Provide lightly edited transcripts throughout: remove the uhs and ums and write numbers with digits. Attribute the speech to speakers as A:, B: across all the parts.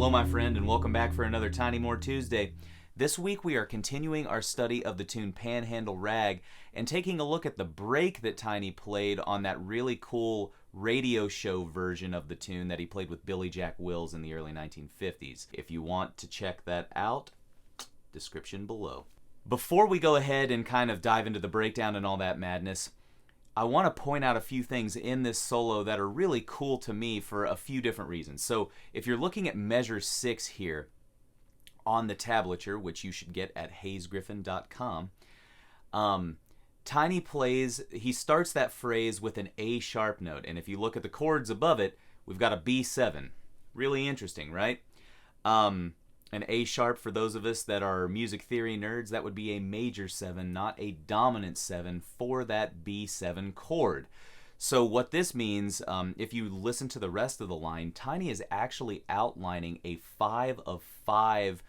A: Hello, my friend, and welcome back for another Tiny More Tuesday. This week we are continuing our study of the tune Panhandle Rag and taking a look at the break that Tiny played on that really cool radio show version of the tune that he played with Billy Jack Wills in the early 1950s. If you want to check that out, description below. Before we go ahead and kind of dive into the breakdown and all that madness, I want to point out a few things in this solo that are really cool to me for a few different reasons. So if you're looking at measure 6 here on the tablature, which you should get at HayesGriffin.com, Tiny plays, he starts that phrase with an A sharp note. And if you look at the chords above it, we've got a B7. Really interesting, right? An A sharp, for those of us that are music theory nerds, that would be a major 7, not a dominant 7 for that B7 chord. So what this means, if you listen to the rest of the line, Tiny is actually outlining a 5 of 5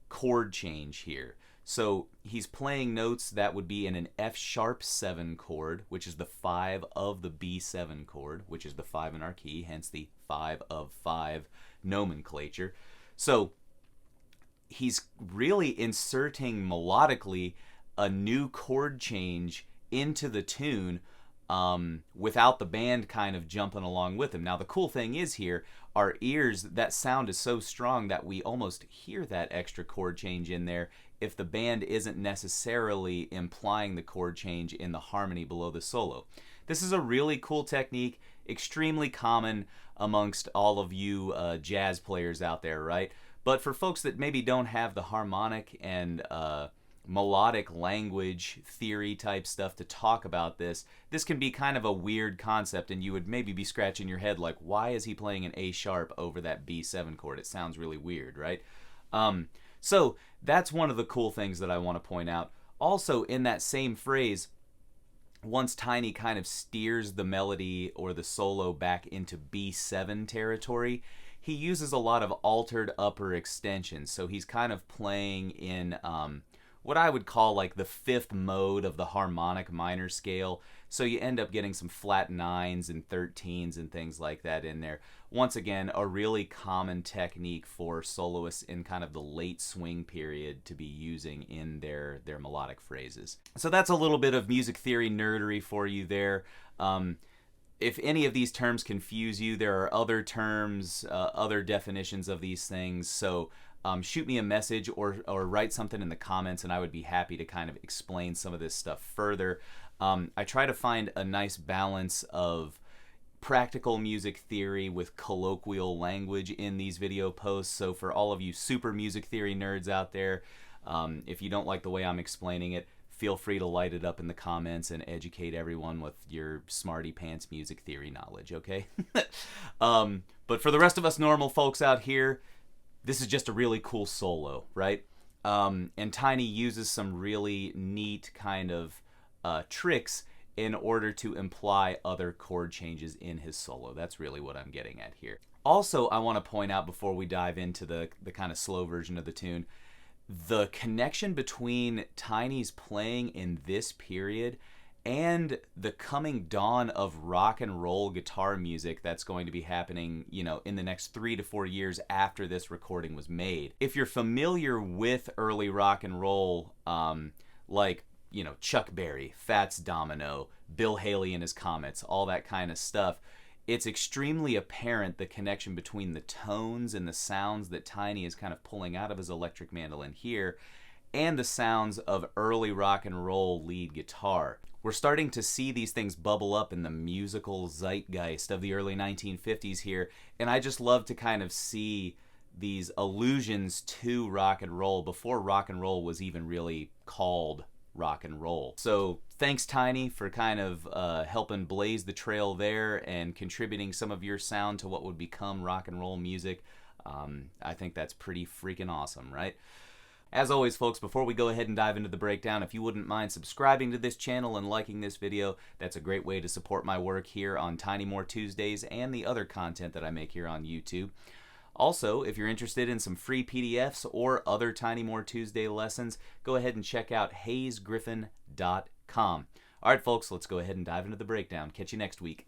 A: chord change here. So he's playing notes that would be in an F sharp 7 chord, which is the 5 of the B7 chord, which is the 5 in our key, hence the 5 of 5 nomenclature. So he's really inserting melodically a new chord change into the tune without the band kind of jumping along with him. Now the cool thing is here, our ears, that sound is so strong that we almost hear that extra chord change in there if the band isn't necessarily implying the chord change in the harmony below the solo. This is a really cool technique, extremely common amongst all of you jazz players out there, right? But for folks that maybe don't have the harmonic and melodic language theory type stuff to talk about this can be kind of a weird concept, and you would maybe be scratching your head like, why is he playing an A sharp over that B7 chord? It sounds really weird, right? So that's one of the cool things that I want to point out. Also, in that same phrase, once Tiny kind of steers the melody or the solo back into B7 territory, he uses a lot of altered upper extensions. So he's kind of playing in what I would call like the 5th mode of the harmonic minor scale. So you end up getting some flat 9s and 13s and things like that in there. Once again, a really common technique for soloists in kind of the late swing period to be using in their melodic phrases. So that's a little bit of music theory nerdery for you there. If any of these terms confuse you, there are other terms, other definitions of these things. So shoot me a message or write something in the comments, and I would be happy to kind of explain some of this stuff further. I try to find a nice balance of practical music theory with colloquial language in these video posts. So for all of you super music theory nerds out there, if you don't like the way I'm explaining it, feel free to light it up in the comments and educate everyone with your smarty pants music theory knowledge, okay? But for the rest of us normal folks out here, this is just a really cool solo, right? And Tiny uses some really neat kind of tricks in order to imply other chord changes in his solo. That's really what I'm getting at here. Also, I want to point out before we dive into the kind of slow version of the tune, the connection between Tiny's playing in this period and the coming dawn of rock and roll guitar music that's going to be happening, you know, in the next 3 to 4 years after this recording was made. If you're familiar with early rock and roll, like, you know, Chuck Berry, Fats Domino, Bill Haley and his Comets, all that kind of stuff, it's extremely apparent the connection between the tones and the sounds that Tiny is kind of pulling out of his electric mandolin here and the sounds of early rock and roll lead guitar. We're starting to see these things bubble up in the musical zeitgeist of the early 1950s here, and I just love to kind of see these allusions to rock and roll before rock and roll was even really called rock and roll. So thanks, Tiny, for kind of helping blaze the trail there and contributing some of your sound to what would become rock and roll music. I think that's pretty freaking awesome, right? As always, folks, before we go ahead and dive into the breakdown, if you wouldn't mind subscribing to this channel and liking this video, that's a great way to support my work here on Tiny More Tuesdays and the other content that I make here on YouTube. Also, if you're interested in some free PDFs or other Tiny More Tuesday lessons, go ahead and check out HayesGriffin.com. All right, folks, let's go ahead and dive into the breakdown. Catch you next week.